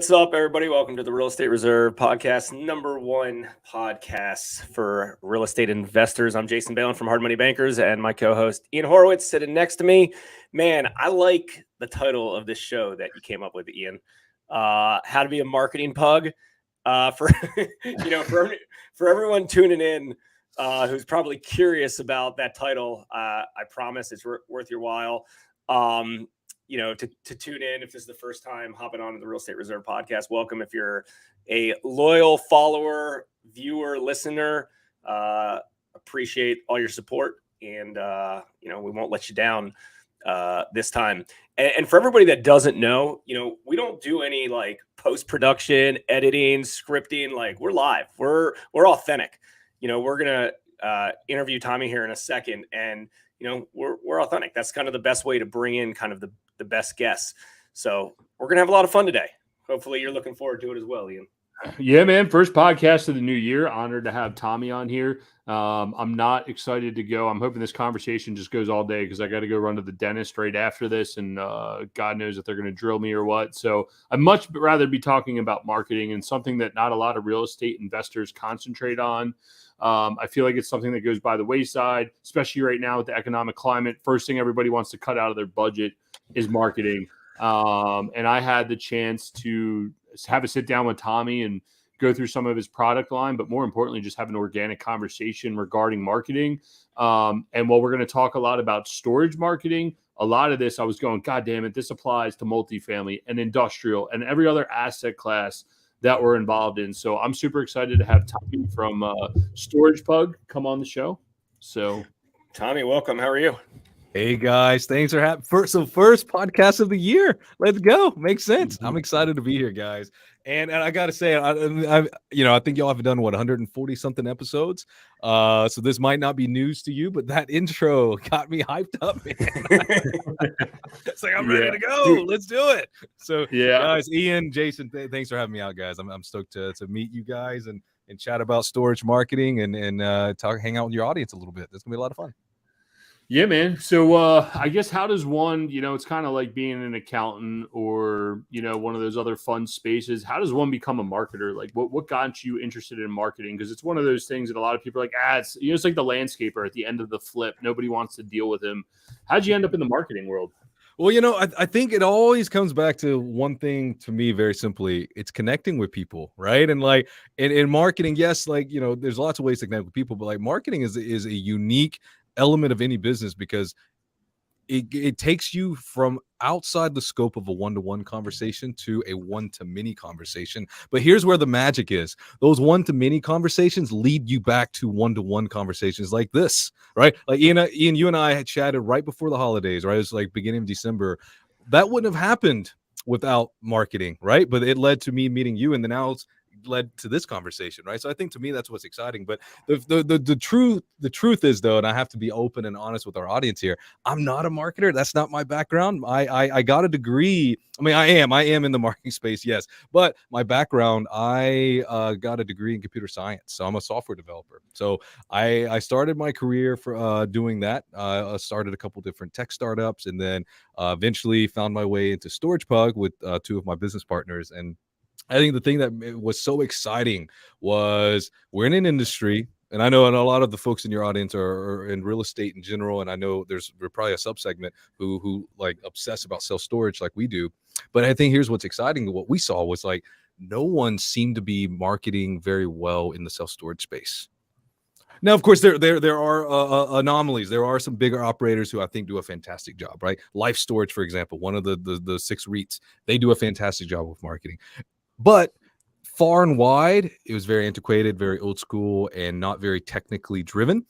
What's up, everybody? Welcome to the Real Estate Reserve podcast, number one podcast for real estate investors. I'm Jason Balin from Hard Money Bankers, and my co-host Ian Horowitz sitting next to me. Man, I like the title of this show that you came up with, Ian. How to be a marketing pug. For for everyone tuning in who's probably curious about that title, I promise it's worth your while. To tune in if this is the first time hopping on to the Real Estate Reserve podcast. Welcome. If you're a loyal follower, viewer, listener, appreciate all your support, and we won't let you down this time. And for everybody that doesn't know, we don't do any like post-production, editing, scripting. Like, we're live, we're authentic. We're gonna interview Tommy here in a second, and we're authentic. That's kind of the best way to bring in kind of the best guests. So we're going to have a lot of fun today. Hopefully you're looking forward to it as well, Ian. Yeah, man. First podcast of the new year. Honored to have Tommy on here. I'm not excited to go. I'm hoping this conversation just goes all day because I got to go run to the dentist right after this, and God knows if they're going to drill me or what. So I'd much rather be talking about marketing and something that not a lot of real estate investors concentrate on. I feel like it's something that goes by the wayside, especially right now with the economic climate. First thing everybody wants to cut out of their budget is marketing. And I had the chance to have a sit down with Tommy and go through some of his product line, but more importantly, just have an organic conversation regarding marketing. And while we're going to talk a lot about storage marketing, a lot of this, I was going, God damn it, this applies to multifamily and industrial and every other asset class that we're involved in. So I'm super excited to have Tommy from StoragePug come on the show. So Tommy, welcome. How are you? Hey guys, thanks for having first podcast of the year. Let's go. Makes sense. I'm excited to be here, guys. And I gotta say, I think y'all have done 140 something episodes. So this might not be news to you, but that intro got me hyped up, man. It's like I'm ready to go. Let's do it. So yeah, guys, Ian, Jason, thanks for having me out, guys. I'm stoked to meet you guys and chat about storage marketing and hang out with your audience a little bit. That's gonna be a lot of fun. Yeah, man. So I guess how does one, it's kind of like being an accountant or, one of those other fun spaces. How does one become a marketer? Like what got you interested in marketing? Because it's one of those things that a lot of people are like, it's like the landscaper at the end of the flip. Nobody wants to deal with him. How'd you end up in the marketing world? Well, I think it always comes back to one thing to me, very simply. It's connecting with people, right? And like in marketing, yes, like, there's lots of ways to connect with people, but like marketing is a unique element of any business because it takes you from outside the scope of a one-to-one conversation to a one-to-many conversation. But here's where the magic is. Those one-to-many conversations lead you back to one-to-one conversations like this, right? Like Ian, you and I had chatted right before the holidays, right? It was like beginning of December. That wouldn't have happened without marketing, right? But it led to me meeting you, and then now it's led to this conversation, right? So I think to me that's what's exciting. But the truth is, though, and I have to be open and honest with our audience here, I'm not a marketer. That's not my background. I got a degree. I mean, I am in the marketing space, yes, but my background, I got a degree in computer science, so I'm a software developer. So I started my career for doing that. I started a couple different tech startups, and then eventually found my way into StoragePug with two of my business partners. And I think the thing that was so exciting was we're in an industry, and I know a lot of the folks in your audience are in real estate in general, and I know there's probably a subsegment who like obsess about self-storage like we do. But I think here's what's exciting. What we saw was like no one seemed to be marketing very well in the self-storage space. Now, of course, there are anomalies. There are some bigger operators who I think do a fantastic job, right? Life Storage, for example, one of the 6 REITs, they do a fantastic job with marketing. But far and wide, it was very antiquated, very old school, and not very technically driven.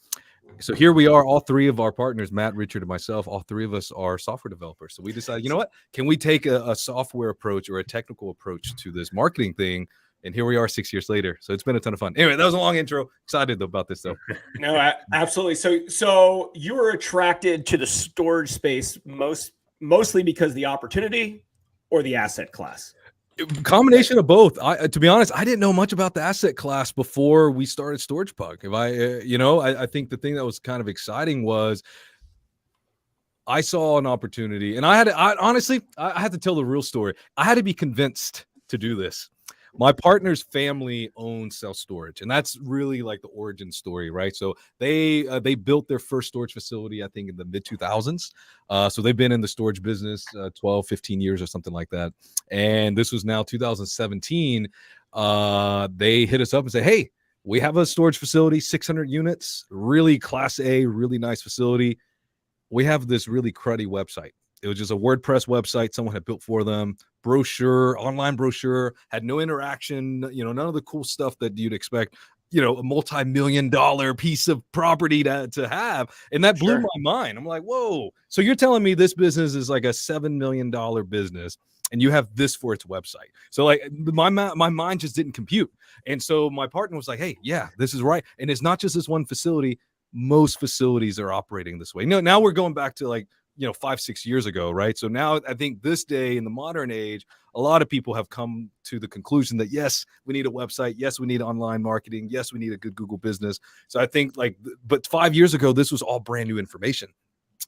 So here we are, all three of our partners, Matt, Richard, and myself, all three of us are software developers. So we decided, you know what? Can we take a software approach or a technical approach to this marketing thing? And here we are 6 years later. So it's been a ton of fun. Anyway, that was a long intro. Excited about this, though. No, absolutely. So you were attracted to the storage space mostly because of the opportunity or the asset class? Combination of both. To be honest, I didn't know much about the asset class before we started StoragePug. I think the thing that was kind of exciting was I saw an opportunity, and I had to tell the real story. I had to be convinced to do this. My partner's family owns self-storage, and that's really like the origin story, right? So they built their first storage facility, I think, in the mid 2000s. So they've been in the storage business 12, 15 years or something like that. And this was now 2017. They hit us up and say, hey, we have a storage facility, 600 units, really class A, really nice facility. We have this really cruddy website. It was just a WordPress website someone had built for them, brochure, online brochure, had no interaction, none of the cool stuff that you'd expect, a multi-million-dollar piece of property to have. And that blew my mind. I'm like, whoa. So you're telling me this business is like a $7 million business and you have this for its website. So like my mind just didn't compute. And so my partner was like, hey, yeah, this is right. And it's not just this one facility. Most facilities are operating this way. Now we're going back to like, 5-6 years ago, right? So now I think this day in the modern age, a lot of people have come to the conclusion that yes, we need a website. Yes, we need online marketing. Yes, we need a good Google business. So I think but 5 years ago, this was all brand new information.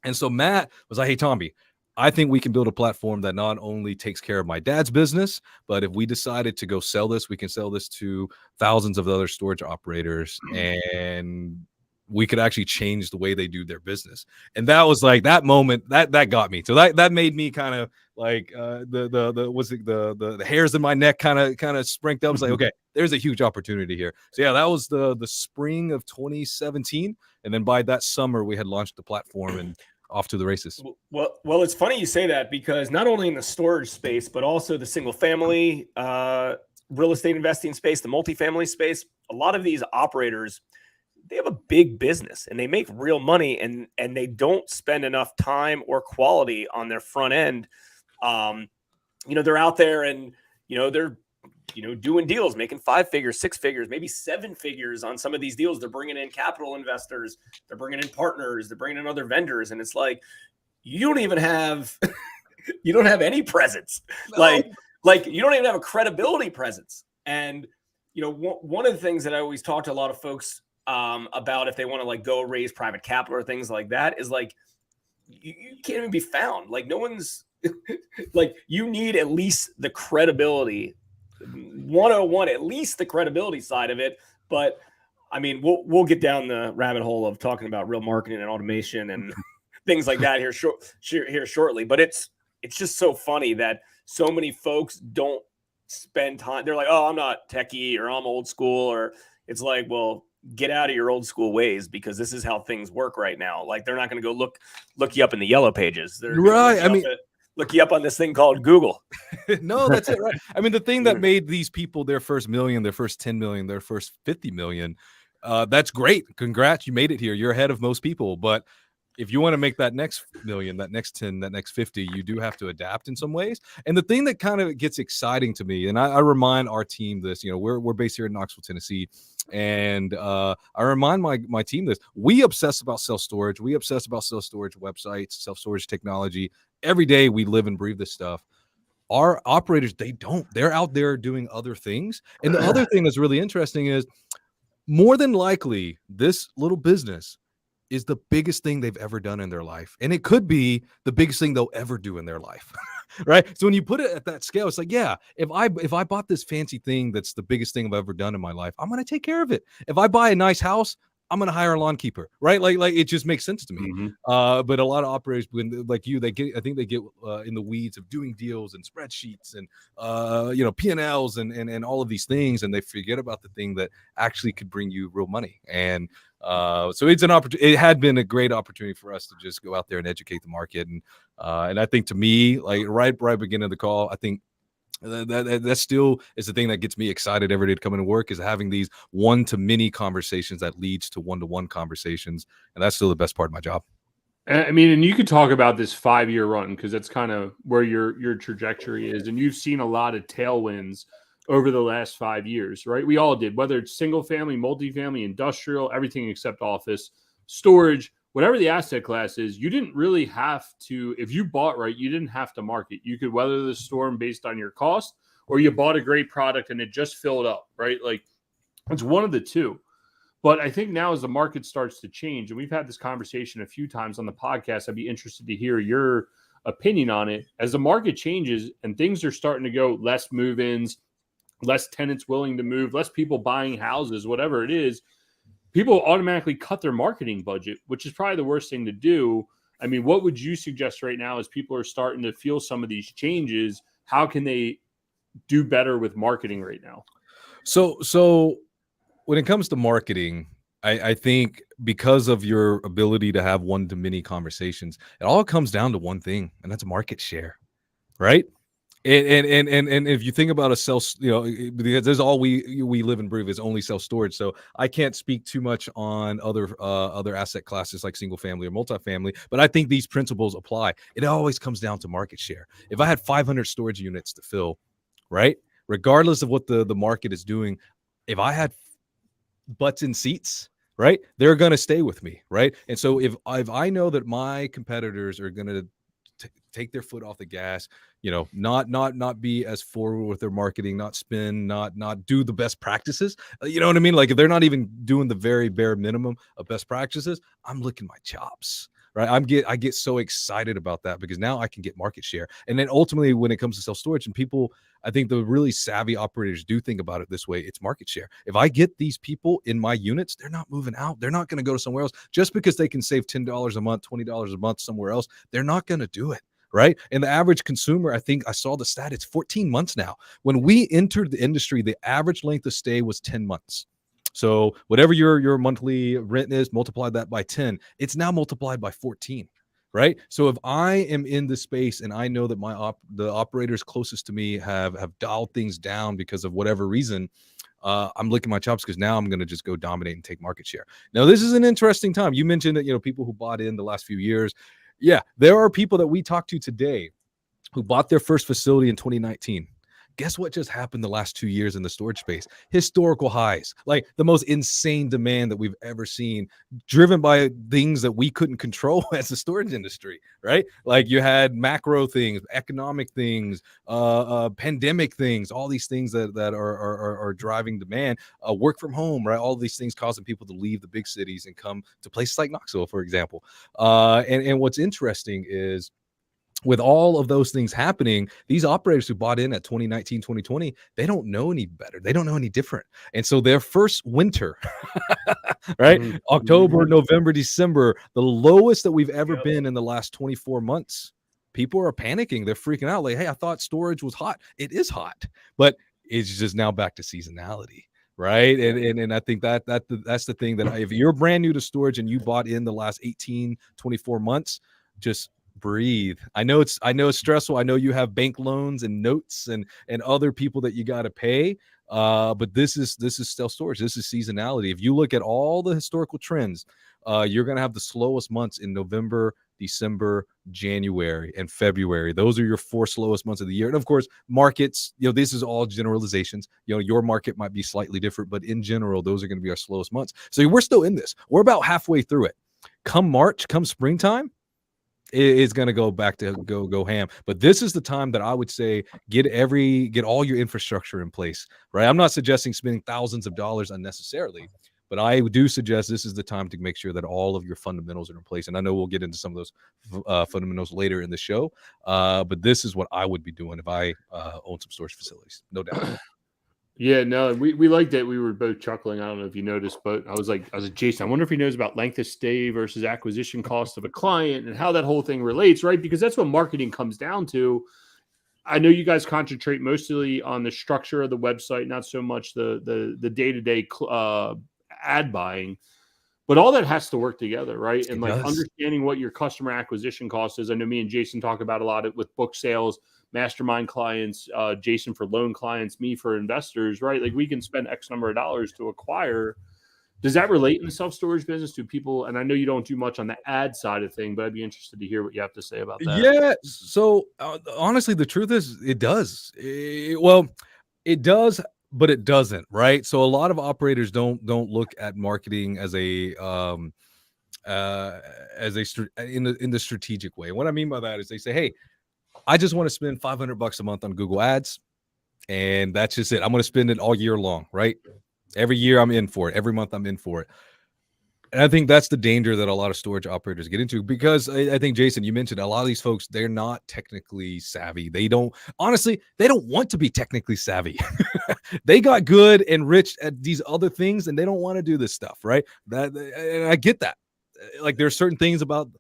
And so Matt was like, hey, Tommy, I think we can build a platform that not only takes care of my dad's business, but if we decided to go sell this, we can sell this to thousands of other storage operators, and we could actually change the way they do their business. And that was like that moment that got me. So that made me kind of like the hairs in my neck kind of sprinkled up. I was like, okay, there's a huge opportunity here. So yeah, that was the spring of 2017. And then by that summer, we had launched the platform and off to the races. Well, it's funny you say that, because not only in the storage space, but also the single family real estate investing space, the multifamily space, a lot of these operators, they have a big business and they make real money, and they don't spend enough time or quality on their front end. They're out there and, they're, doing deals, making 5 figures, 6 figures, maybe 7 figures on some of these deals. They're bringing in capital investors, they're bringing in partners, they're bringing in other vendors. And it's like, you don't even have, you don't have any presence. No. Like you don't even have a credibility presence. And, one of the things that I always talk to a lot of folks about, if they want to like go raise private capital or things like that, is like, you can't even be found. Like no one's like, you need at least the credibility 101, at least the credibility side of it. But I mean, we'll get down the rabbit hole of talking about real marketing and automation and things like that here shortly. But it's just so funny that so many folks don't spend time. They're like, oh, I'm not techie, or I'm old school, or it's like, well, get out of your old school ways, because this is how things work right now. Like they're not going to go look you up in the yellow pages. They're right. I mean, look you up on this thing called Google. No, that's it. Right. I mean, the thing that made these people their first million, their first 10 million, their first 50 million, that's great. Congrats. You made it here. You're ahead of most people. But if you want to make that next million, that next 10, that next 50, you do have to adapt in some ways. And the thing that kind of gets exciting to me, and I remind our team this, we're based here in Knoxville, Tennessee. And I remind my team this: we obsess about self-storage. We obsess about self-storage websites, self-storage technology. Every day we live and breathe this stuff. Our operators, they don't. They're out there doing other things. And the other thing that's really interesting is, more than likely, this little business is the biggest thing they've ever done in their life. And it could be the biggest thing they'll ever do in their life. Right. So when you put it at that scale, it's like, yeah, if I bought this fancy thing that's the biggest thing I've ever done in my life, I'm going to take care of it. If I buy a nice house, I'm going to hire a lawn keeper. Right. Like it just makes sense to me. Mm-hmm. But a lot of operators, when like you, I think they get in the weeds of doing deals and spreadsheets and, P&Ls and all of these things. And they forget about the thing that actually could bring you real money. And, so it's an opportunity. It had been a great opportunity for us to just go out there and educate the market. And I think, to me, like right beginning of the call, I think that still is the thing that gets me excited every day to come into work, is having these one-to-many conversations that leads to one-to-one conversations. And that's still the best part of my job. I mean, and you could talk about this 5-year run, because that's kind of where your trajectory is. And you've seen a lot of tailwinds over the last 5 years, right? We all did, whether it's single family, multifamily, industrial, everything except office, storage, whatever the asset class is. You didn't really have to, if you bought right, you didn't have to market. You could weather the storm based on your cost, or you bought a great product and it just filled up, right? Like it's one of the two. But I think now as the market starts to change, and we've had this conversation a few times on the podcast, I'd be interested to hear your opinion on it. As the market changes and things are starting to go less move-ins, less tenants willing to move, less people buying houses, whatever it is, people automatically cut their marketing budget, which is probably the worst thing to do. I mean, what would you suggest right now as people are starting to feel some of these changes? How can they do better with marketing right now? So when it comes to marketing, I think because of your ability to have one-to-many conversations, it all comes down to one thing, and that's market share, right? And if you think about a self, because there's all we live and breathe is only self-storage. So I can't speak too much on other asset classes like single family or multifamily, but I think these principles apply. It always comes down to market share. If I had 500 storage units to fill, right, regardless of what the market is doing, if I had butts in seats, right, they're going to stay with me, right? And so if I know that my competitors are going to take their foot off the gas, not be as forward with their marketing, not spend, not do the best practices, you know what I mean? Like if they're not even doing the very bare minimum of best practices, I'm licking my chops, right? I get so excited about that because now I can get market share. And then ultimately when it comes to self-storage, and people, I think the really savvy operators do think about it this way, it's market share. If I get these people in my units, they're not moving out. They're not going to go to somewhere else just because they can save $10 a month, $20 a month somewhere else. They're not going to do it. Right. And the average consumer, I think I saw the stat, it's 14 months now. When we entered the industry, the average length of stay was 10 months. So whatever your monthly rent is, multiply that by 10, it's now multiplied by 14. Right. So if I am in the space and I know that the operators closest to me have dialed things down because of whatever reason, I'm licking my chops because now I'm going to just go dominate and take market share. Now, this is an interesting time. You mentioned that, people who bought in the last few years. Yeah, there are people that we talked to today who bought their first facility in 2019. Guess what just happened the last 2 years in the storage space? Historical highs, like the most insane demand that we've ever seen, driven by things that we couldn't control as a storage industry, right? Like you had macro things, economic things, pandemic things, all these things that are driving demand, work from home, right? All these things causing people to leave the big cities and come to places like Knoxville, for example. And what's interesting is, with all of those things happening, these operators who bought in at 2019, 2020, they don't know any better. They don't know any different. And so their first winter, right? Mm-hmm. October, November, December, the lowest that we've ever been in the last 24 months. People are panicking. They're freaking out. Like, hey, I thought storage was hot. It is hot, but it's just now back to seasonality. Right. And I think that's the thing that if you're brand new to storage and you bought in the last 18, 24 months, just breathe. I know it's stressful. I know you have bank loans and notes and other people that you got to pay. But this is self-storage. This is seasonality. If you look at all the historical trends, you're going to have the slowest months in November, December, January, and February. Those are your 4 slowest months of the year. And of course, markets, this is all generalizations. Your market might be slightly different, but in general, those are going to be our slowest months. So we're still in this. We're about halfway through it. Come March, come springtime, it's going to go back to go ham. But this is the time that I would say get all your infrastructure in place, right? I'm not suggesting spending thousands of dollars unnecessarily, but I do suggest this is the time to make sure that all of your fundamentals are in place. And I know we'll get into some of those fundamentals later in the show, but this is what I would be doing if I own some storage facilities, no doubt. Yeah, no, we liked it. We were both chuckling. I don't know if you noticed, but I was like, Jason, I wonder if he knows about length of stay versus acquisition cost of a client and how that whole thing relates, right? Because that's what marketing comes down to. I know you guys concentrate mostly on the structure of the website, not so much the day-to-day ad buying, but all that has to work together, right? And like understanding what your customer acquisition cost is. I know me and Jason talk about a lot with book sales, mastermind clients, Jason for loan clients, me for investors, right? Like we can spend X number of dollars to acquire. Does that relate in the self-storage business to people? And I know you don't do much on the ad side of thing, but I'd be interested to hear what you have to say about that. Yeah. So honestly, the truth is it does. It does, but it doesn't, right? So a lot of operators don't look at marketing as in the strategic way. What I mean by that is they say, hey, I just want to spend $500 a month on Google Ads, and that's just it. I'm going to spend it all year long, right? Every year I'm in for it. Every month I'm in for it. And I think that's the danger that a lot of storage operators get into, because I think, Jason, you mentioned a lot of these folks, they're not technically savvy. They don't want to be technically savvy. They got good and rich at these other things, and they don't want to do this stuff, right? And I get that. Like, there's certain things about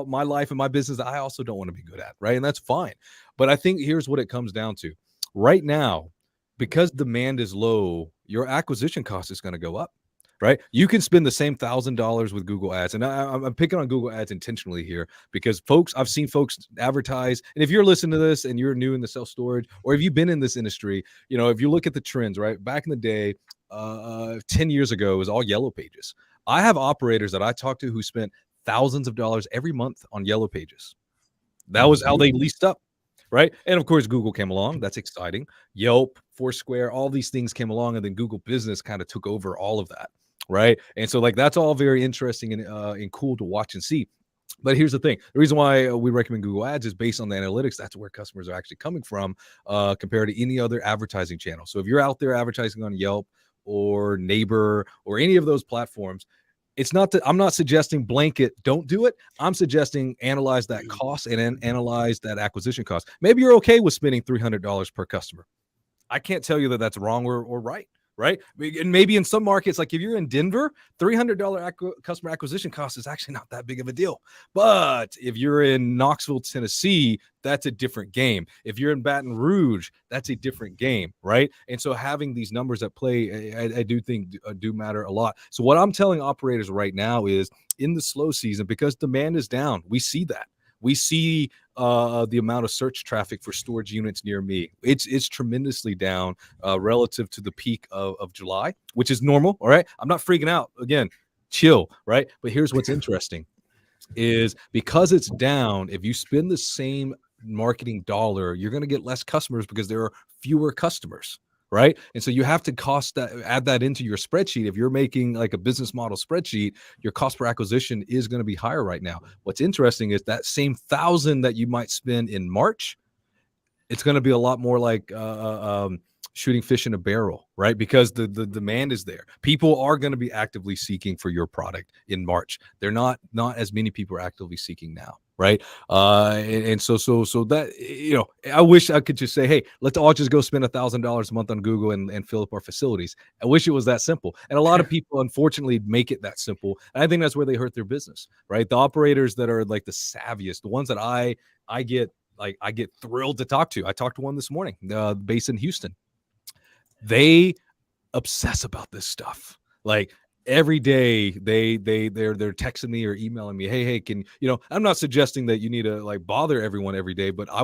my life and my business that I also don't want to be good at, right? And that's fine. But I think here's what it comes down to. Right now, because demand is low, your acquisition cost is going to go up. Right, you can spend the same $1,000 with Google Ads, and I'm picking on Google Ads intentionally here, because I've seen folks advertise. And if you're listening to this and you're new in the self storage, or if you've been in this industry, if you look at the trends, right, back in the day, 10 years ago, it was all Yellow Pages. I have operators that I talked to who spent thousands of dollars every month on Yellow Pages. That was how they leased up. Right. And of course, Google came along. That's exciting. Yelp, Foursquare, all these things came along, and then Google Business kind of took over all of that. Right. And so, like, that's all very interesting and cool to watch and see. But here's the thing. The reason why we recommend Google Ads is based on the analytics. That's where customers are actually coming from compared to any other advertising channel. So if you're out there advertising on Yelp or Neighbor or any of those platforms, it's not that I'm not suggesting blanket don't do it. I'm suggesting analyze that cost and analyze that acquisition cost. Maybe you're okay with spending $300 per customer. I can't tell you that that's wrong or right. Right. And maybe in some markets, like if you're in Denver, $300 customer acquisition cost is actually not that big of a deal. But if you're in Knoxville, Tennessee, that's a different game. If you're in Baton Rouge, that's a different game. Right. And so having these numbers at play, I do think do matter a lot. So what I'm telling operators right now is, in the slow season, because demand is down, we see that. We see the amount of search traffic for storage units near me. It's tremendously down relative to the peak of July, which is normal. All right. I'm not freaking out. Again, chill. Right. But here's what's interesting is, because it's down, if you spend the same marketing dollar, you're going to get less customers because there are fewer customers. Right. And so you have to add that into your spreadsheet. If you're making like a business model spreadsheet, your cost per acquisition is going to be higher right now. What's interesting is that same 1,000 that you might spend in March, it's going to be a lot more like shooting fish in a barrel, right? Because the demand is there. People are going to be actively seeking for your product in March. They're not as many people are actively seeking now. Right. And so that, I wish I could just say, hey, let's all just go spend $1,000 a month on Google and fill up our facilities. I wish it was that simple. And a lot of people, unfortunately, make it that simple. And I think that's where they hurt their business. Right. The operators that are like the savviest, the ones that I get thrilled to talk to. I talked to one this morning, based in Houston. They obsess about this stuff. Like, every day they're texting me or emailing me, hey, can I'm not suggesting that you need to like bother everyone every day, but I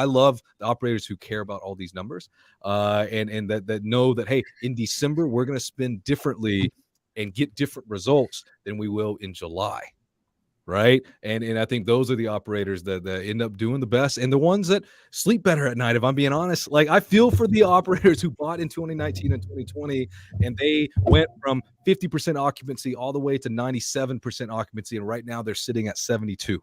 love the operators who care about all these numbers and that know that, hey, in December we're going to spend differently and get different results than we will in July. Right. And I think those are the operators that end up doing the best, and the ones that sleep better at night. If I'm being honest, like, I feel for the operators who bought in 2019 and 2020, and they went from 50% occupancy all the way to 97% occupancy. And right now they're sitting at 72.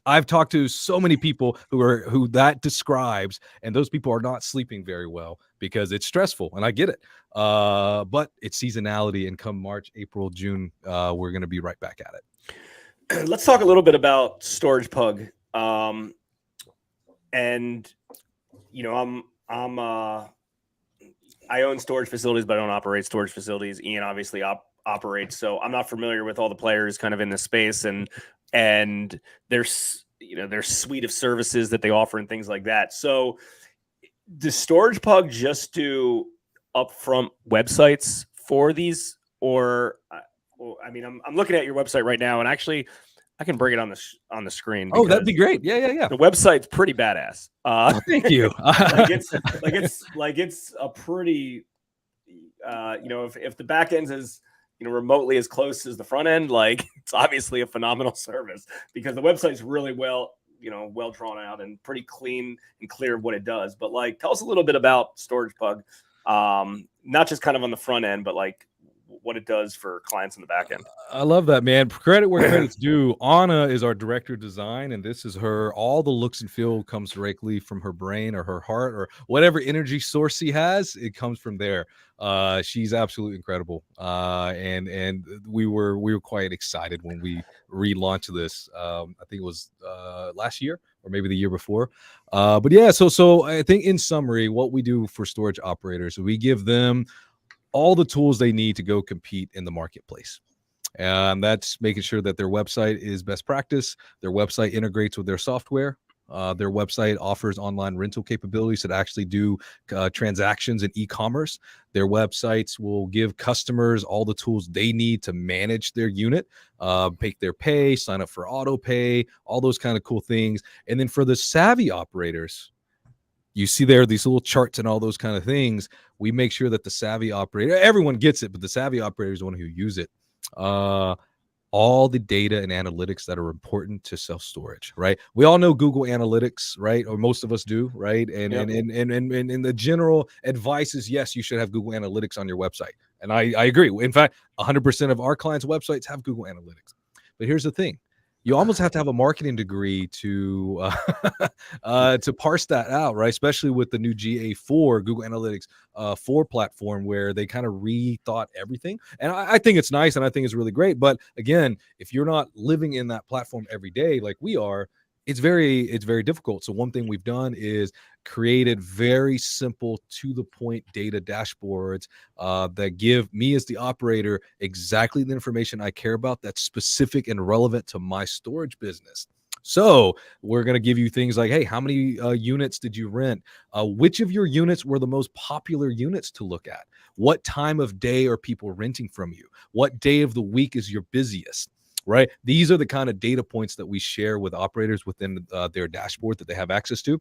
I've talked to so many people who that describes, and those people are not sleeping very well because it's stressful, and I get it. But it's seasonality, and come March, April, June, we're going to be right back at it. Let's talk a little bit about StoragePug. I own storage facilities, but I don't operate storage facilities. Ian obviously operates, so I'm not familiar with all the players kind of in this space and their suite of services that they offer and things like that. So does StoragePug just do upfront websites for these, or I mean, I'm looking at your website right now, and actually, I can bring it on the screen. Oh, that'd be great. Yeah. The website's pretty badass. Thank you. it's a pretty, if the back end is remotely as close as the front end, like, it's obviously a phenomenal service, because the website's really well drawn out and pretty clean and clear of what it does. But like, tell us a little bit about StoragePug, not just kind of on the front end, but like, what it does for clients in the back end. I love that, man. Credit where credit's due. Anna is our director of design, and this is her. All the looks and feel comes directly from her brain or her heart or whatever energy source she has. It comes from there. She's absolutely incredible. And we were quite excited when we relaunched this. I think it was last year or maybe the year before. But yeah, so I think in summary, what we do for storage operators, we give them all the tools they need to go compete in the marketplace. And that's making sure that their website is best practice. Their website integrates with their software. Their website offers online rental capabilities that actually do transactions in e-commerce. Their websites will give customers all the tools they need to manage their unit, make their pay, sign up for auto pay, all those kind of cool things. And then for the savvy operators, you see there these little charts and all those kind of things. We make sure that the savvy operator, everyone gets it, but the savvy operator is the one who use it. All the data and analytics that are important to self-storage, right? We all know Google Analytics, right? Or most of us do, right? And the general advice is, yes, you should have Google Analytics on your website. And I agree. In fact, 100% of our clients' websites have Google Analytics. But here's the thing. You almost have to have a marketing degree to parse that out, right? Especially with the new GA4, Google Analytics 4 platform, where they kind of rethought everything. And I think it's nice, and I think it's really great. But again, if you're not living in that platform every day like we are, it's very difficult. So one thing we've done is created very simple, to the point data dashboards that give me as the operator exactly the information I care about that's specific and relevant to my storage business. So we're going to give you things like, hey, how many units did you rent? Which of your units were the most popular units to look at? What time of day are people renting from you? What day of the week is your busiest? Right? These are the kind of data points that we share with operators within their dashboard that they have access to.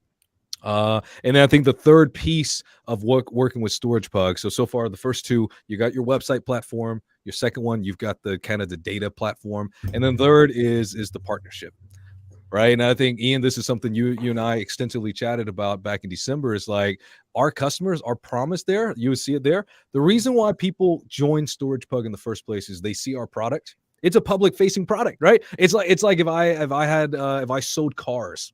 And then I think the third piece of working with StoragePug. So far, the first two, you got your website platform. Your second one, you've got the kind of the data platform. And then third is the partnership. Right. And I think, Ian, this is something you and I extensively chatted about back in December, is like our customers, our promise there, you would see it there. The reason why people join StoragePug in the first place is they see our product. It's a public facing product, right? It's like if I sold cars,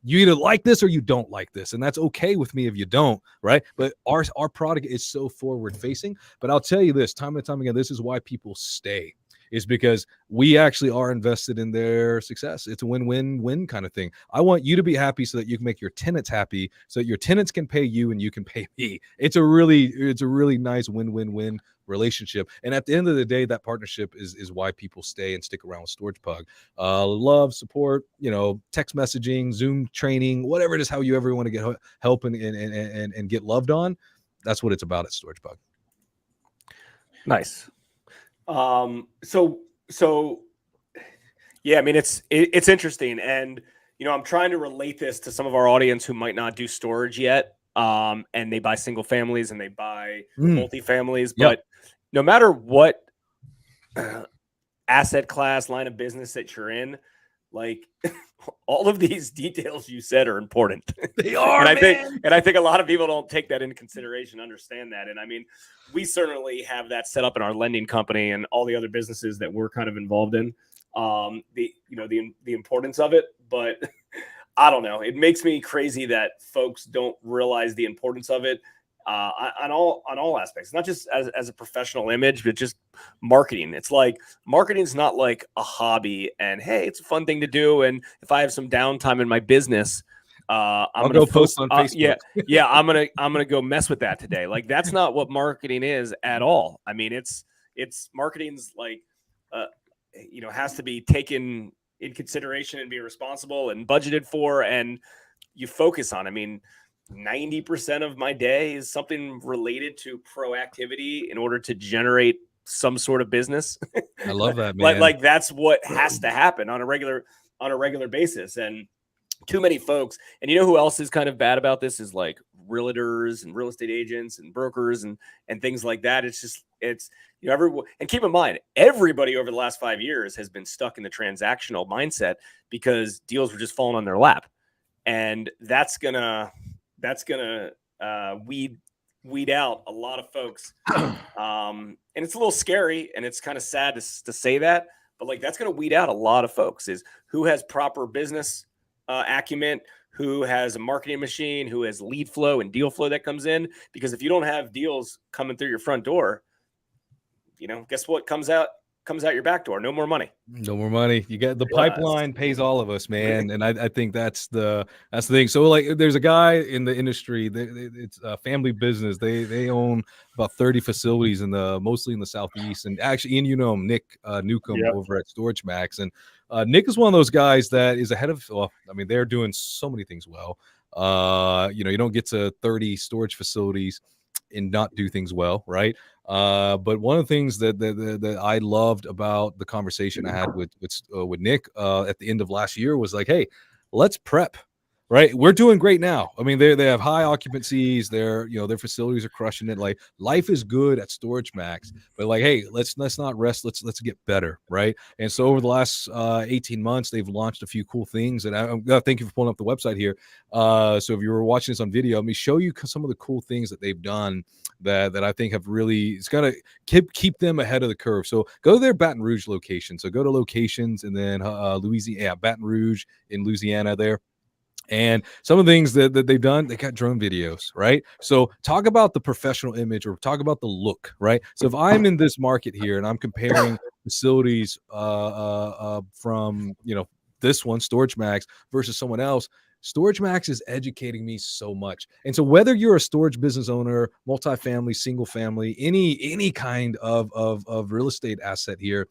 you either like this or you don't like this, and that's okay with me if you don't, right? But our product is so forward facing. But I'll tell you this, time and time again, this is why people stay, is because we actually are invested in their success. It's a win-win-win kind of thing. I want you to be happy so that you can make your tenants happy, so that your tenants can pay you and you can pay me. It's a really nice win-win-win relationship. And at the end of the day, that partnership is why people stay and stick around with StoragePug. Love, support, text messaging, Zoom training, whatever it is, how you ever want to get help and get loved on. That's what it's about at StoragePug. Nice. So yeah, I mean, it's interesting. And, I'm trying to relate this to some of our audience who might not do storage yet. And they buy single families and they buy multifamilies, but no matter what asset class, line of business that you're in, like all of these details you said are important. They are, and I think a lot of people don't take that into consideration, understand that. And I mean, we certainly have that set up in our lending company and all the other businesses that we're kind of involved in. The importance of it, but I don't know. It makes me crazy that folks don't realize the importance of it on all aspects, not just as a professional image, but just marketing. It's like marketing is not like a hobby and hey, it's a fun thing to do. And if I have some downtime in my business, I'll go post on Facebook. I'm gonna go mess with that today. Like that's not what marketing is at all. I mean, it's marketing's like has to be taken in consideration and be responsible and budgeted for, and you focus on. I mean, 90% of my day is something related to proactivity in order to generate some sort of business. I love that, man. like that's what has to happen on a regular basis. And too many folks, and who else is kind of bad about this is like realtors and real estate agents and brokers and things like that. It's everyone. And keep in mind, everybody over the last 5 years has been stuck in the transactional mindset because deals were just falling on their lap, and that's gonna weed weed out a lot of folks. And it's a little scary, and it's kind of sad to say that, but like that's going to weed out a lot of folks. Is who has proper business acumen, who has a marketing machine, who has lead flow and deal flow that comes in. Because if you don't have deals coming through your front door, guess what comes out your back door? No more money. No more money. You get the pipeline pays all of us, man. And I think that's the thing. So like, there's a guy in the industry. It's a family business. They own about 30 facilities mostly in the Southeast. And actually, Ian, him, Nick Newcomb over at StorageMax. And Nick is one of those guys that is ahead of. Well, I mean, they're doing so many things well. You don't get to 30 storage facilities and not do things well, right? But one of the things that I loved about the conversation I had with Nick at the end of last year was like, hey, let's prep, right? We're doing great now. I mean, they have high occupancies. Their facilities are crushing it. Like life is good at StorageMax, but like, hey, let's not rest. Let's get better, right? And so over the last 18 months, they've launched a few cool things. And I thank you for pulling up the website here. So if you were watching this on video, let me show you some of the cool things that they've done that I think have really, it's gonna keep them ahead of the curve. So go to their Baton Rouge location. So go to locations and then Louisiana, Baton Rouge in Louisiana there. And some of the things that they've done, they got drone videos, right? So talk about the professional image, or talk about the look, right? So if I'm in this market here and I'm comparing facilities from this one, StorageMax, versus someone else, StorageMax is educating me so much. And so whether you're a storage business owner, multifamily, single family, any kind of real estate asset here,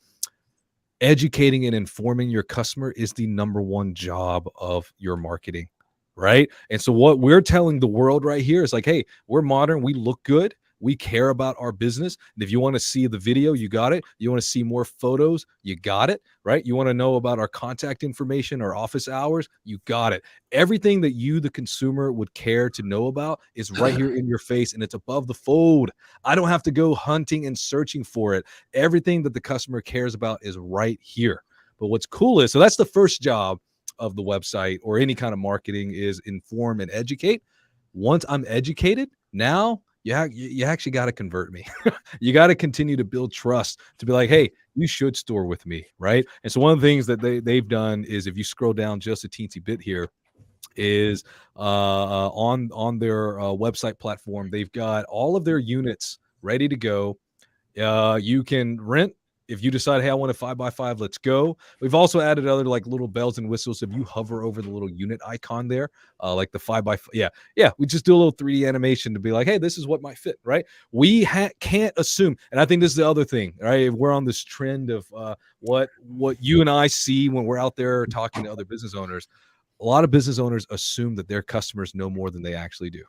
educating and informing your customer is the number one job of your marketing, right? And so what we're telling the world right here is like, hey, we're modern, we look good, we care about our business. And if you want to see the video, you got it. You want to see more photos, you got it, right? You want to know about our contact information, our office hours, you got it. Everything that you, the consumer, would care to know about is right here in your face, and it's above the fold. I don't have to go hunting and searching for it. Everything that the customer cares about is right here. But what's cool is, so that's the first job of the website or any kind of marketing, is inform and educate. Once I'm educated, now you actually got to convert me. You got to continue to build trust to be like, hey, you should store with me, right? And so one of the things that they've done is, if you scroll down just a teensy bit here, is on their website platform, they've got all of their units ready to go. You can rent. If you decide, hey, I want a 5x5, let's go. We've also added other like little bells and whistles. If you hover over the little unit icon there, like the 5x5, yeah, we just do a little 3D animation to be like, hey, this is what might fit, right? We can't assume, and I think this is the other thing, right? If we're on this trend of what you and I see when we're out there talking to other business owners, a lot of business owners assume that their customers know more than they actually do.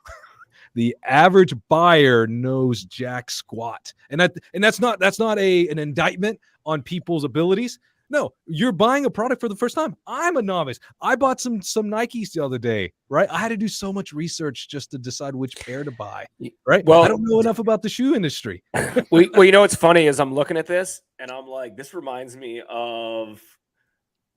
The average buyer knows jack squat, and that's not an indictment on people's abilities. No, you're buying a product for the first time. I'm a novice. I bought some Nikes the other day, right? I had to do so much research just to decide which pair to buy, right? Well, I don't know enough about the shoe industry. Well, what's funny is I'm looking at this and I'm like, this reminds me of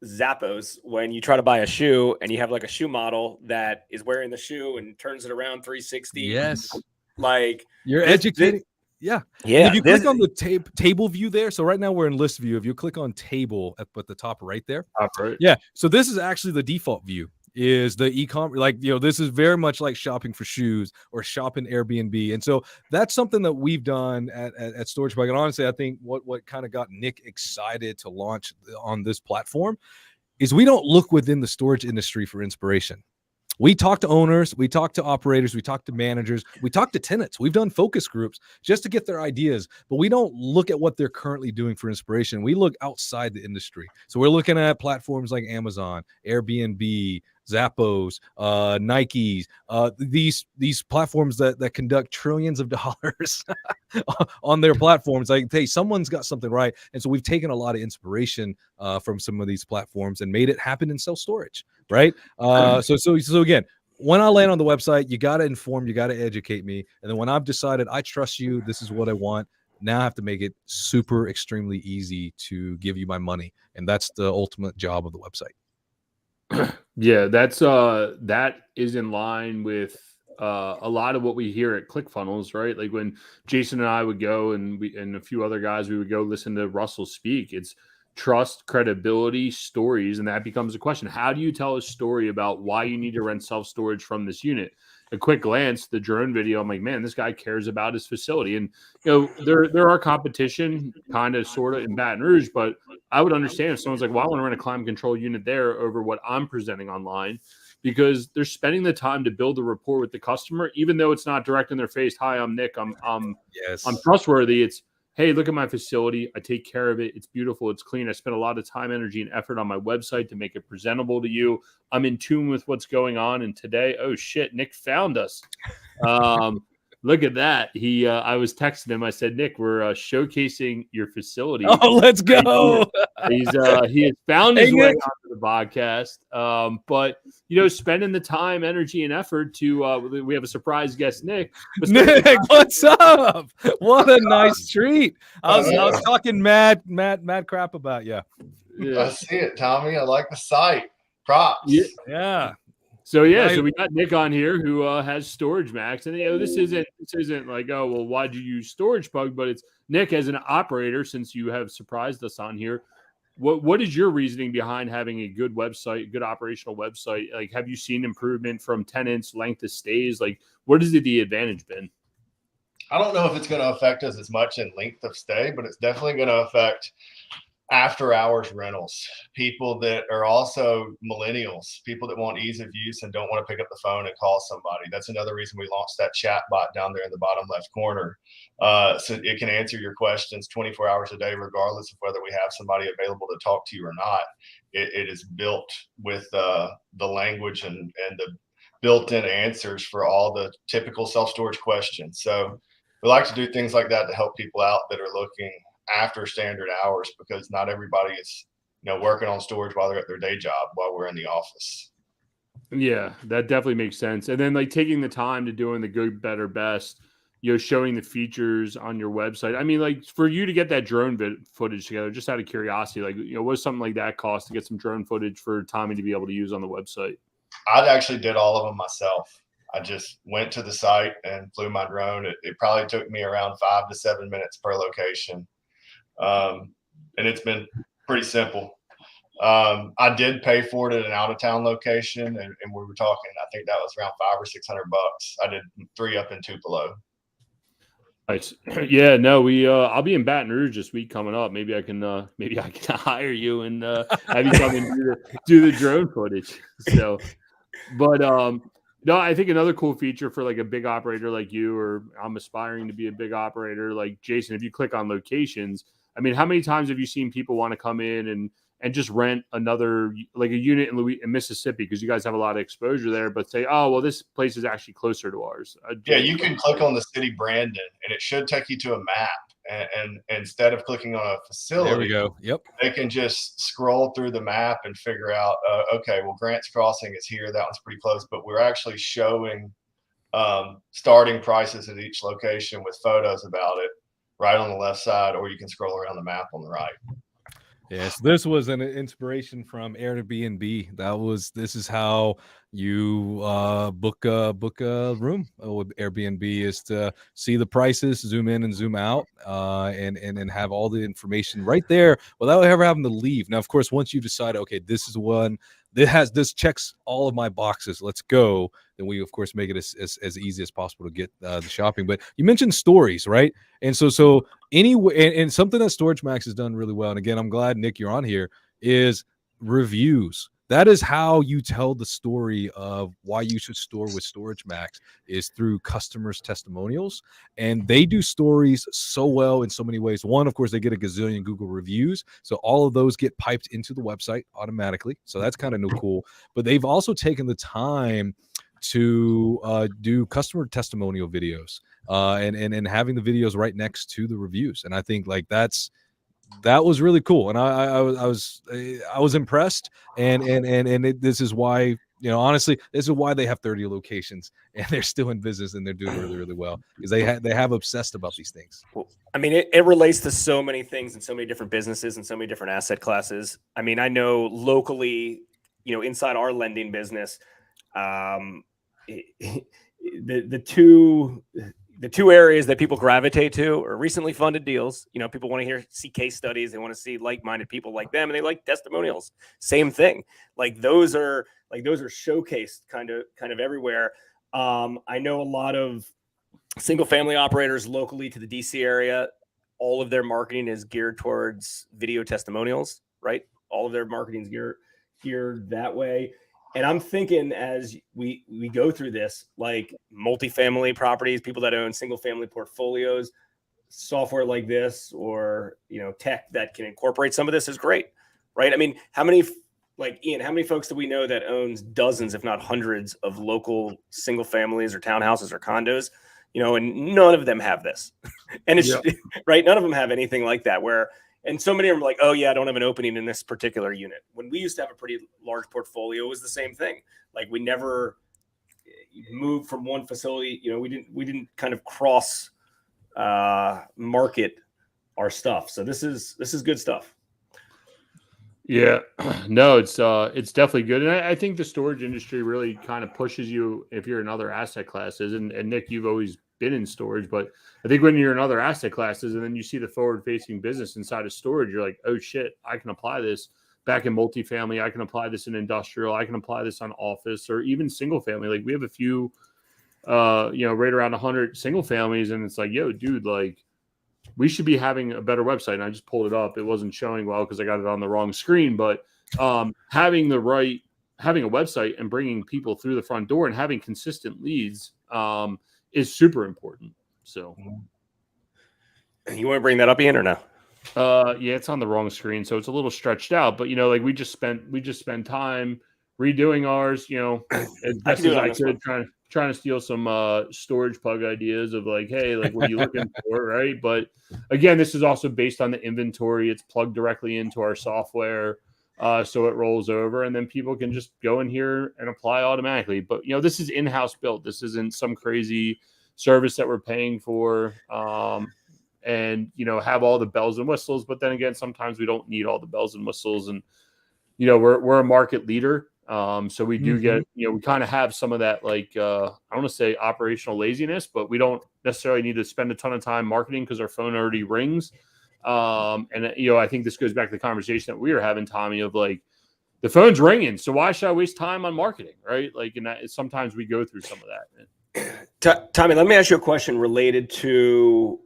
Zappos, when you try to buy a shoe and you have like a shoe model that is wearing the shoe and turns it around 360. Yes. Like you're educating. Yeah. And if you click on the table view there, so right now we're in list view. If you click on table at the top right there. Right. Yeah. So this is actually the default view, is the e-commerce. Like, this is very much like shopping for shoes or shopping Airbnb. And so that's something that we've done at StoragePug. And honestly, I think what kind of got Nick excited to launch on this platform is we don't look within the storage industry for inspiration. We talk to owners, we talk to operators, we talk to managers, we talk to tenants. We've done focus groups just to get their ideas, but we don't look at what they're currently doing for inspiration. We look outside the industry. So we're looking at platforms like Amazon, Airbnb, Zappos, Nikes, these platforms that conduct trillions of dollars on their platforms. Like, hey, someone's got something right. And so we've taken a lot of inspiration from some of these platforms and made it happen in self-storage, right? So again, when I land on the website, you got to inform, you got to educate me. And then when I've decided I trust you, this is what I want, now I have to make it super extremely easy to give you my money. And that's the ultimate job of the website. Yeah, that is in line with a lot of what we hear at ClickFunnels, right? Like when Jason and I would go and a few other guys, we would go listen to Russell speak. It's trust, credibility, stories. And that becomes a question. How do you tell a story about why you need to rent self-storage from this unit? A quick glance, the drone video, I'm like, man, this guy cares about his facility. And, there are competition kind of sort of in Baton Rouge, but I would understand if someone's like, well, I want to rent a climate control unit there over what I'm presenting online, because they're spending the time to build a rapport with the customer, even though it's not direct in their face. Hi, I'm Nick. I'm trustworthy. It's, hey, look at my facility. I take care of it. It's beautiful. It's clean. I spent a lot of time, energy, and effort on my website to make it presentable to you. I'm in tune with what's going on. And today, oh shit, Nick found us. Look at that. I was texting him. I said, Nick, we're showcasing your facility. Oh, let's go. He has found his way onto the podcast. But spending the time, energy, and effort to we have a surprise guest, Nick. Nick, what's up? What a nice treat. I was talking mad crap about you. I see it, Tommy. I like the site. Props. Yeah. So we got Nick on here who has StorageMax, and this isn't like, oh well, why'd you use StoragePug? But it's Nick as an operator, since you have surprised us on here. What is your reasoning behind having a good website, good operational website? Like, have you seen improvement from tenants, length of stays? Like, what has the advantage been? I don't know if it's going to affect us as much in length of stay, but it's definitely going to affect after hours rentals, people that are also millennials, people that want ease of use and don't want to pick up the phone and call somebody. That's another reason we launched that chat bot down there in the bottom left corner. So it can answer your questions 24 hours a day, regardless of whether we have somebody available to talk to you or not. It is built with the language and the built-in answers for all the typical self-storage questions. So we like to do things like that to help people out that are looking after standard hours, because not everybody is working on storage while they're at their day job while we're in the office. Yeah, that definitely makes sense. And then like taking the time to doing the good, better, best, showing the features on your website. I mean, like for you to get that drone footage together, just out of curiosity, like what does something like that cost to get some drone footage for Tommy to be able to use on the website? I actually did all of them myself. I just went to the site and flew my drone. It probably took me around 5 to 7 minutes per location. And it's been pretty simple. I did pay for it at an out of town location, and we were talking, I think that was around $500 or $600. I did 3 up in Tupelo. Nice. Yeah, no, I'll be in Baton Rouge this week coming up. Maybe I can hire you and have you come and do the drone footage. So, but no, I think another cool feature for like a big operator like you, or I'm aspiring to be a big operator like Jason, if you click on locations, I mean, how many times have you seen people want to come in and just rent another, like a unit in Mississippi, because you guys have a lot of exposure there, but say, oh, well, this place is actually closer to ours. Yeah, you can click on the city Brandon, and it should take you to a map. And instead of clicking on a facility, there we go. Yep. They can just scroll through the map and figure out, okay, well, Grant's Crossing is here. That one's pretty close, but we're actually showing starting prices at each location with photos about it right on the left side, or you can scroll around the map on the right. Yes, this was an inspiration from Airbnb. This is how you book a room with Airbnb, is to see the prices, zoom in and zoom out, and have all the information right there without ever having to leave. Now, of course, once you decide, okay, this is one this checks all of my boxes, let's go, then we of course make it as easy as possible to get the shopping. But you mentioned stories, right? And so anyway, and something that StorageMax has done really well, and again, I'm glad Nick you're on here, is reviews. That is how you tell the story of why you should store with StorageMax, is through customers' testimonials. And they do stories so well in so many ways. One, of course, they get a gazillion Google reviews. So all of those get piped into the website automatically. So that's kind of cool. But they've also taken the time to do customer testimonial videos and having the videos right next to the reviews. And I think like that was really cool, and I was impressed, and this is why, honestly, this is why they have 30 locations and they're still in business and they're doing really, really well, because they have obsessed about these things. Well, I mean, it relates to so many things and so many different businesses and so many different asset classes. I mean, I know locally, inside our lending business, the two areas that people gravitate to are recently funded deals. You know, people want to see case studies. They want to see like-minded people like them, and they like testimonials. Same thing. Like those are showcased kind of everywhere. I know a lot of single family operators locally to the DC area. All of their marketing is geared towards video testimonials, right? All of their marketing is geared that way. And I'm thinking as we go through this, like multifamily properties, people that own single family portfolios, software like this, or, you know, tech that can incorporate some of this is great, right? I mean, Ian, how many folks do we know that owns dozens, if not hundreds, of local single families or townhouses or condos, you know, and none of them have this. And it's right. None of them have anything like that and so many of them are like, oh yeah, I don't have an opening in this particular unit. When we used to have a pretty large portfolio, it was the same thing. Like we never moved from one facility. You know, we didn't kind of cross market our stuff. So this is good stuff. Yeah, no, it's definitely good. And I think the storage industry really kind of pushes you if you're in other asset classes. And Nick, you've always been in storage, but I think when you're in other asset classes and then you see the forward facing business inside of storage, you're like, oh shit, I can apply this back in multifamily. I can apply this in industrial. I can apply this on office or even single family. Like we have a few, right around 100 single families. And it's like, yo, dude, like we should be having a better website. And I just pulled it up. It wasn't showing well because I got it on the wrong screen, but having a website and bringing people through the front door and having consistent leads is super important. So you want to bring that up, Ian, or no? Yeah, it's on the wrong screen, so it's a little stretched out. But like we just spent time redoing ours. As best as I could, trying to steal some StoragePug ideas of like, hey, like what are you looking for, right? But again, this is also based on the inventory. It's plugged directly into our software, so it rolls over, and then people can just go in here and apply automatically. But this is in-house built. This isn't some crazy service that we're paying for. And have all the bells and whistles, but then again, sometimes we don't need all the bells and whistles, and we're a market leader, so we do get we kind of have some of that, like I don't want to say operational laziness, but we don't necessarily need to spend a ton of time marketing because our phone already rings. And I think this goes back to the conversation that we were having, Tommy, of like the phone's ringing, so why should I waste time on marketing, right? Like, and sometimes we go through some of that. Tommy, let me ask you a question related to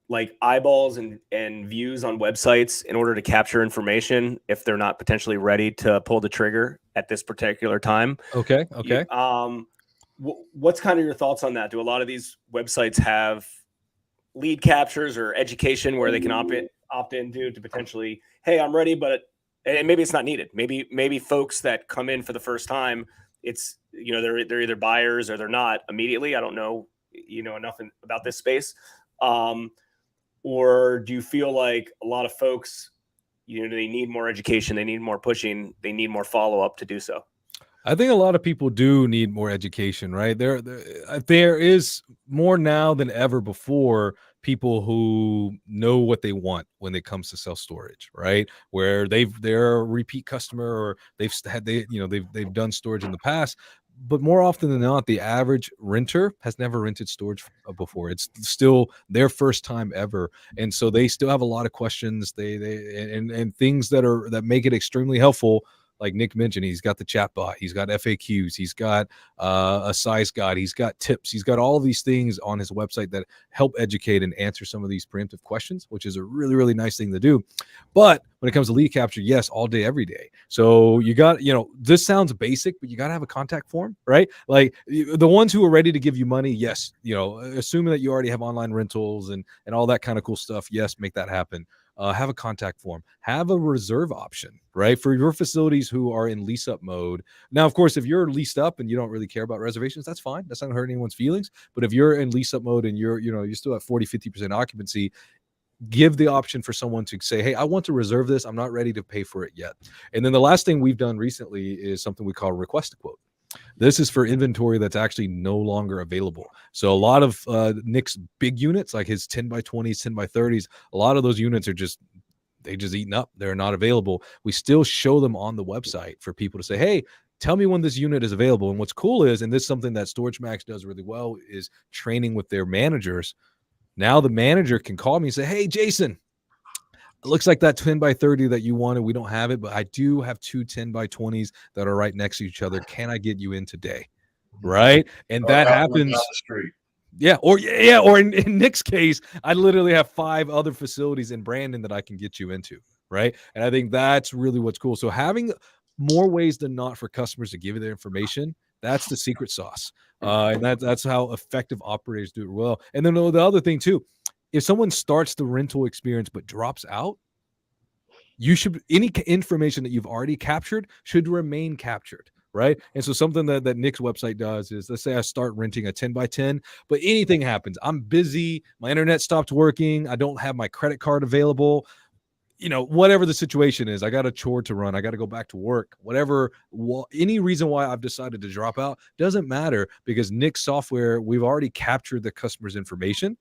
like eyeballs and views on websites in order to capture information if they're not potentially ready to pull the trigger at this particular time. Okay. What's kind of your thoughts on that? Do a lot of these websites have lead captures or education where they can opt into to potentially, hey, I'm ready, and maybe it's not needed. Maybe folks that come in for the first time, it's they're either buyers or they're not immediately. I don't know enough about this space, or do you feel like a lot of folks they need more education, they need more pushing, they need more follow-up to do so? I think a lot of people do need more education, right? There is more now than ever before people who know what they want when it comes to self-storage, right? Where they're a repeat customer, or they've done storage in the past. But more often than not, the average renter has never rented storage before. It's still their first time ever, and so they still have a lot of questions. And things that make it extremely helpful. Like Nick mentioned, he's got the chatbot, he's got FAQs, he's got a size guide, he's got tips, he's got all these things on his website that help educate and answer some of these preemptive questions, which is a really, really nice thing to do. But when it comes to lead capture, yes, all day, every day. So you got, this sounds basic, but you got to have a contact form, right? Like the ones who are ready to give you money, yes, assuming that you already have online rentals and all that kind of cool stuff, yes, make that happen. Have a contact form, have a reserve option, right? For your facilities who are in lease up mode. Now, of course, if you're leased up and you don't really care about reservations, that's fine. That's not gonna hurt anyone's feelings. But if you're in lease up mode and you're still at 40-50% occupancy, give the option for someone to say, hey, I want to reserve this. I'm not ready to pay for it yet. And then the last thing we've done recently is something we call request a quote. This is for inventory that's actually no longer available. So a lot of Nick's big units, like his 10 by 20s, 10 by 30s, a lot of those units are just eaten up. They're not available. We still show them on the website for people to say, hey, tell me when this unit is available. And what's cool is, and this is something that Storage Max does really well, is training with their managers. Now the manager can call me and say, hey, Jason, it looks like that 10 by 30 that you wanted, we don't have it, but I do have two 10 by 20s that are right next to each other. Can I get you in today? Right. And that happens. Down the street. Yeah. Or in Nick's case, I literally have 5 other facilities in Brandon that I can get you into. Right. And I think that's really what's cool. So having more ways than not for customers to give you their information, that's the secret sauce. And that's how effective operators do it well. And then the other thing too, if someone starts the rental experience but drops out, you should, any information that you've already captured should remain captured, right? And so something that Nick's website does is, let's say I start renting a 10 by 10, but anything happens. I'm busy, my internet stopped working, I don't have my credit card available, whatever the situation is, I got a chore to run, I got to go back to work, whatever, any reason why I've decided to drop out doesn't matter, because Nick's software, we've already captured the customer's information.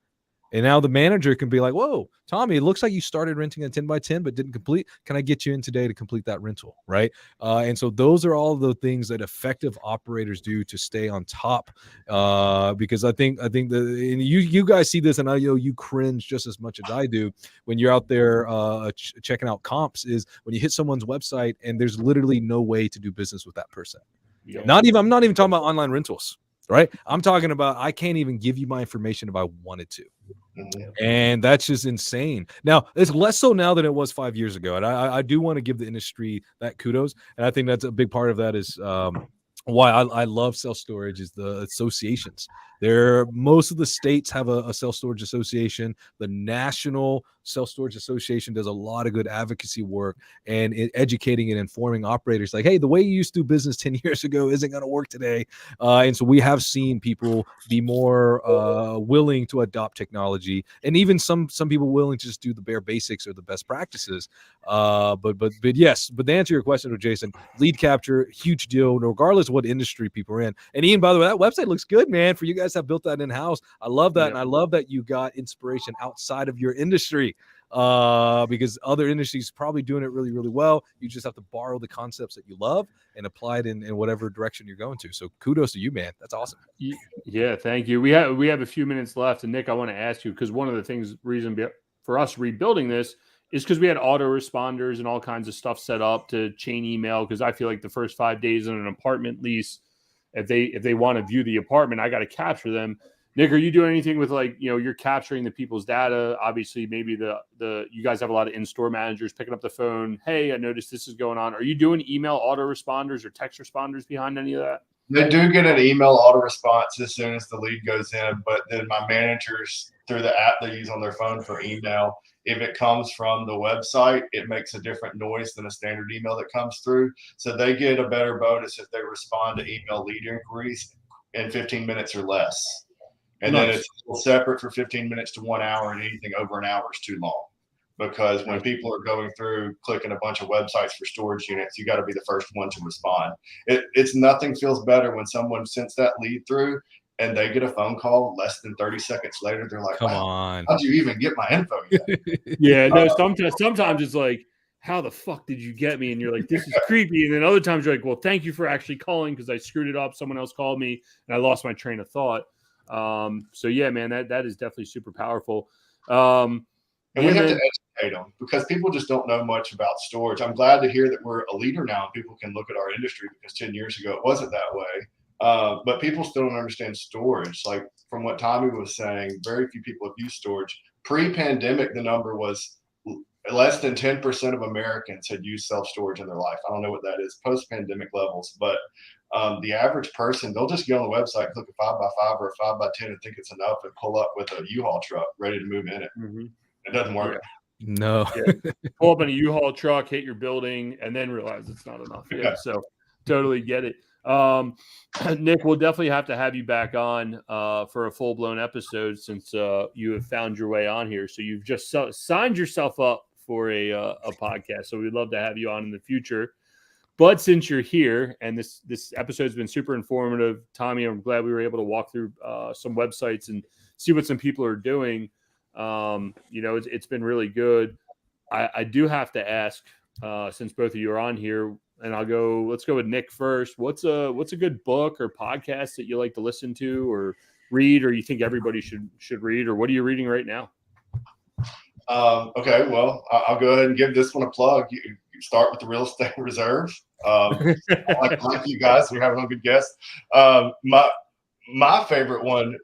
And now the manager can be like, whoa, Tommy, it looks like you started renting a 10 by 10, but didn't complete. Can I get you in today to complete that rental? Right. And so those are all the things that effective operators do to stay on top. Because I think and you guys see this, and I know you cringe just as much as I do when you're out there checking out comps, is when you hit someone's website and there's literally no way to do business with that person. Yeah. I'm not even talking about online rentals. Right. I'm talking about, I can't even give you my information if I wanted to. And that's just insane. Now, it's less so now than it was 5 years ago. And I do want to give the industry that kudos. And I think that's a big part of that is why I love self-storage is the associations. Most of the states have a self-storage association. The National Self-Storage Association does a lot of good advocacy work and educating and informing operators like, hey, the way you used to do business 10 years ago isn't going to work today. And so we have seen people be more willing to adopt technology, and even some people willing to just do the bare basics or the best practices. But to answer your question, Jason, lead capture, huge deal, regardless of what industry people are in. And Ian, by the way, that website looks good, man. For you guys have built that in-house. I love that. Yep. And I love that you got inspiration outside of your industry, because other industries probably doing it really, really well. You just have to borrow the concepts that you love and apply it in whatever direction you're going to. So kudos to you, man. That's awesome. Yeah, thank you. We have a few minutes left. And Nick, I want to ask you, because one of the reason for us rebuilding this is because we had autoresponders and all kinds of stuff set up to chain email, because I feel like the first 5 days in an apartment lease, if they want to view the apartment, I got to capture them. Nick, are you doing anything with, like, you're capturing the people's data? Obviously, maybe you guys have a lot of in-store managers picking up the phone. Hey, I noticed this is going on. Are you doing email autoresponders or text responders behind any of that? They do get an email auto response as soon as the lead goes in, but then my managers, through the app they use on their phone for email, if it comes from the website, it makes a different noise than a standard email that comes through. So they get a better bonus if they respond to email lead inquiries in 15 minutes or less. And then it's separate for 15 minutes to 1 hour, and anything over an hour is too long. Because when people are going through clicking a bunch of websites for storage units, you got to be the first one to respond. It's nothing feels better when someone sends that lead through and they get a phone call less than 30 seconds later. They're like, come wow, on, how'd you even get my info yet? Yeah, no, sometimes it's like, how the fuck did you get me? And you're like, this is creepy. And then other times you're like, well, thank you for actually calling, because I screwed it up. Someone else called me and I lost my train of thought. So yeah, man, that is definitely super powerful. And we have to educate them, because people just don't know much about storage. I'm glad to hear that we're a leader now and people can look at our industry, because 10 years ago it wasn't that way. But people still don't understand storage. Like from what Tommy was saying, very few people have used storage. Pre-pandemic, the number was less than 10% of Americans had used self-storage in their life. I don't know what that is post-pandemic levels, but the average person, they'll just get on the website, click a 5x5 or a 5x10 and think it's enough, and pull up with a U-Haul truck ready to move in it. Mm-hmm. It doesn't work. Yeah. No. Yeah. Pull up in a U-Haul truck, hit your building, and then realize it's not enough. Yeah. So totally get it. Nick, we'll definitely have to have you back on for a full-blown episode, since you have found your way on here. So you've just signed yourself up for a podcast. So we'd love to have you on in the future. But since you're here, and this episode's been super informative, Tommy, I'm glad we were able to walk through some websites and see what some people are doing. It's been really good. I do have to ask, since both of you are on here, and let's go with Nick first. What's a good book or podcast that you like to listen to or read, or you think everybody should read, or what are you reading right now? Okay, well, I'll go ahead and give this one a plug. You start with the Real Estate Reserve. Like you guys, you're having a good guess. My favorite one,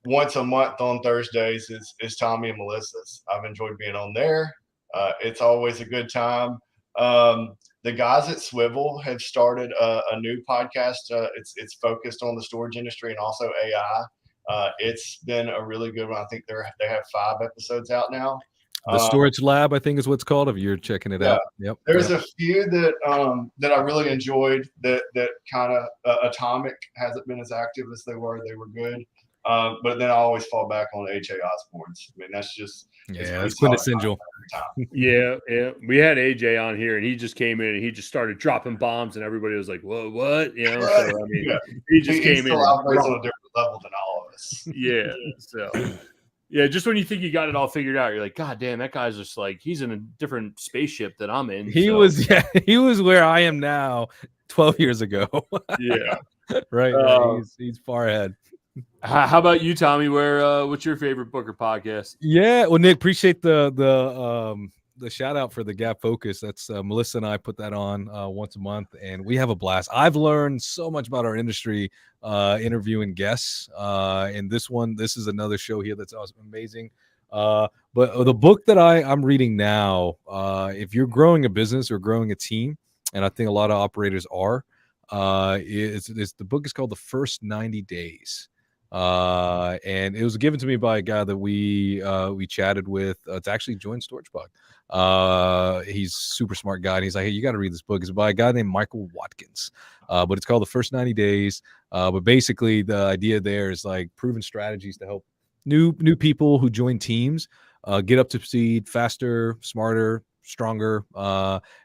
once a month on Thursdays, is Tommy and Melissa's. I've enjoyed being on there. It's always a good time. The guys at Swivel have started a new podcast. It's focused on the storage industry and also AI. It's been a really good one. I think they have 5 episodes out now. The Storage Lab, I think, is what's called. If you're checking it out, yep. There's a few that I really enjoyed. That kind of Atomic hasn't been as active as they were. They were good, but then I always fall back on AJ Osborne's. I mean, that's just that's quintessential. Yeah. We had AJ on here, and he just came in and he just started dropping bombs, and everybody was like, "Whoa, what?" You know. Right. So I mean, he just came in. Operates on a different level than all of us. Yeah. So. Yeah, just when you think you got it all figured out, you're like, God damn, that guy's just like, he's in a different spaceship that I'm in. He was where I am now 12 years ago. Yeah. Right. He's far ahead. How about you, Tommy? What's your favorite book or podcast? Yeah, well, Nick, appreciate the shout out for the Gap Focus. That's Melissa and I put that on once a month, and we have a blast. I've learned so much about our industry interviewing guests, and this is another show here that's awesome, amazing. But the book that I'm reading now, if you're growing a business or growing a team, and I think a lot of operators are, the book is called The First 90 Days. And it was given to me by a guy that we chatted with. It's actually joined StoragePug. He's a super smart guy, and he's like, "Hey, you got to read this book." It's by a guy named Michael Watkins, but it's called The First 90 Days. But basically, the idea there is like proven strategies to help new people who join teams get up to speed faster, smarter, stronger,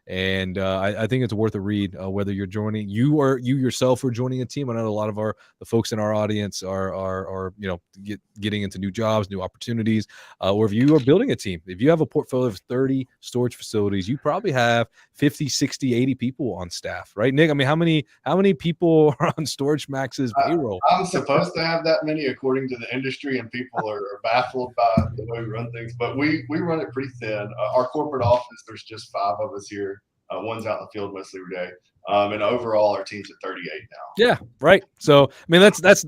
and I think it's worth a read, whether you're joining you yourself or joining a team. I know a lot of the folks in our audience are getting into new jobs, new opportunities, or if you are building a team. If you have a portfolio of 30 storage facilities, you probably have 50, 60, 80 people on staff, right, Nick? I mean, how many people are on Storage Max's payroll? I'm supposed to have that many according to the industry, and people are baffled by the way we run things, but we run it pretty thin. Our corporate office, there's just 5 of us here. One's out in the field most every day. And overall our team's at 38 now. Yeah, right. So I mean that's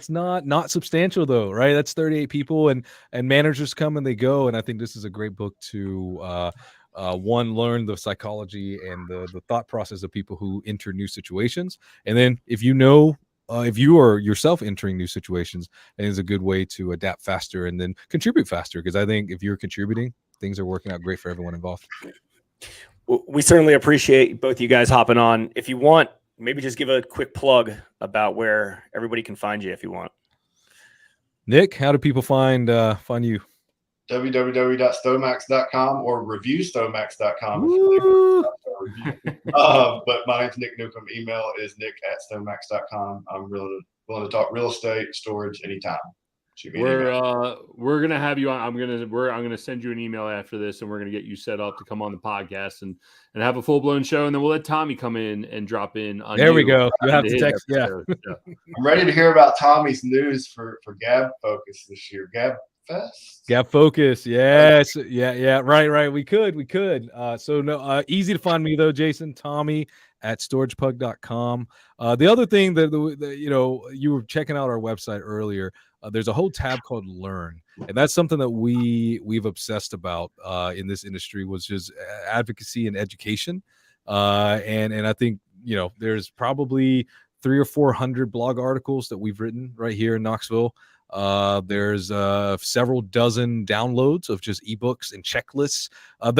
not substantial though, right? That's 38 people, and managers come and they go. And I think this is a great book to learn the psychology and the thought process of people who enter new situations. And then if you are yourself entering new situations, it is a good way to adapt faster and then contribute faster. Because I think if you're contributing, things are working out great for everyone involved. We certainly appreciate both you guys hopping on. If you want, maybe just give a quick plug about where everybody can find you if you want. Nick, how do people find you? www.stomax.com or reviewstomax.com. But my name's Nick Newcomb. Email is nick@stomax.com. I'm willing to talk real estate, storage anytime. We're gonna have you on. I'm gonna send you an email after this, and we're gonna get you set up to come on the podcast and have a full blown show, and then we'll let Tommy come in and drop in. There we go. You have to text. Yeah. I'm ready to hear about Tommy's news for Gab Focus this year. Gab Focus. Yes. Yeah. Right. We could. Easy to find me though, Jason. Tommy at storagepug.com. The other thing that you were checking out our website earlier. There's a whole tab called Learn, and that's something that we've obsessed about in this industry, was just advocacy and education. And I think there's probably 300 or 400 blog articles that we've written right here in Knoxville. There's several dozen downloads of just ebooks and checklists I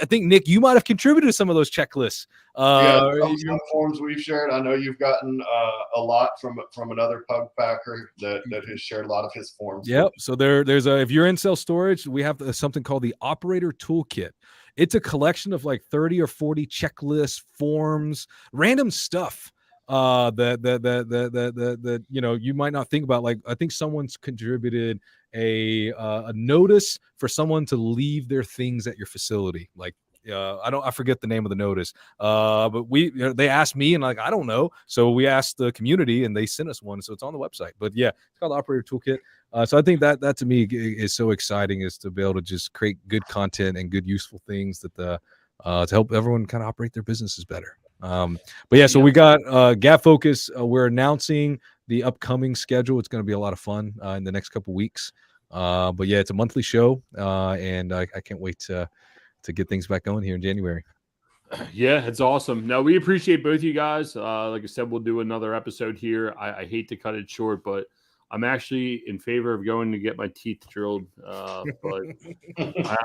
think, Nick, you might have contributed to some of those checklists. Some forms we've shared. I know you've gotten a lot from another pug packer that has shared a lot of his forms. Yep. So there's if you're in self-storage, we have something called the Operator Toolkit. It's a collection of like 30 or 40 checklists, forms, random stuff that you might not think about. Like, I think someone's contributed a notice for someone to leave their things at your facility, like I forget the name of the notice. But they asked me, and like, I don't know. So we asked the community, and they sent us one. So it's on the website. But yeah, it's called the Operator Toolkit. So I think that to me is so exciting, is to be able to just create good content and good useful things that to help everyone kind of operate their businesses better. But yeah, so we got Gap Focus. We're announcing the upcoming schedule. It's going to be a lot of fun in the next couple weeks. But yeah, it's a monthly show, and I can't wait to get things back going here in January. Yeah, it's awesome. No, we appreciate both you guys. Like I said, we'll do another episode here. I hate to cut it short, but I'm actually in favor of going to get my teeth drilled. But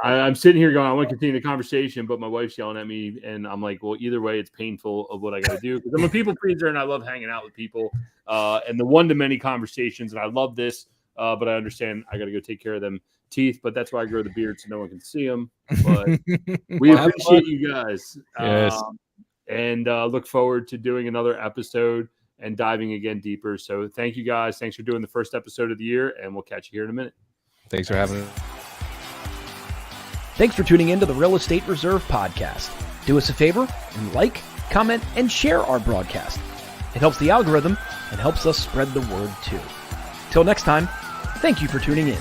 I'm sitting here going, I want to continue the conversation, but my wife's yelling at me, and I'm like, well, either way, it's painful of what I got to do, because I'm a people pleaser and I love hanging out with people and the one-to-many conversations, and I love this, but I understand I got to go take care of them teeth, but that's why I grow the beard so no one can see them. But we appreciate you guys. Yes. And look forward to doing another episode and diving again deeper. So thank you guys. Thanks for doing the first episode of the year, and we'll catch you here in a minute. Thanks for having us. Thanks for tuning in to the Real Estate Reserve podcast. Do us a favor and like, comment, and share our broadcast. It helps the algorithm and helps us spread the word too. Till next time, thank you for tuning in.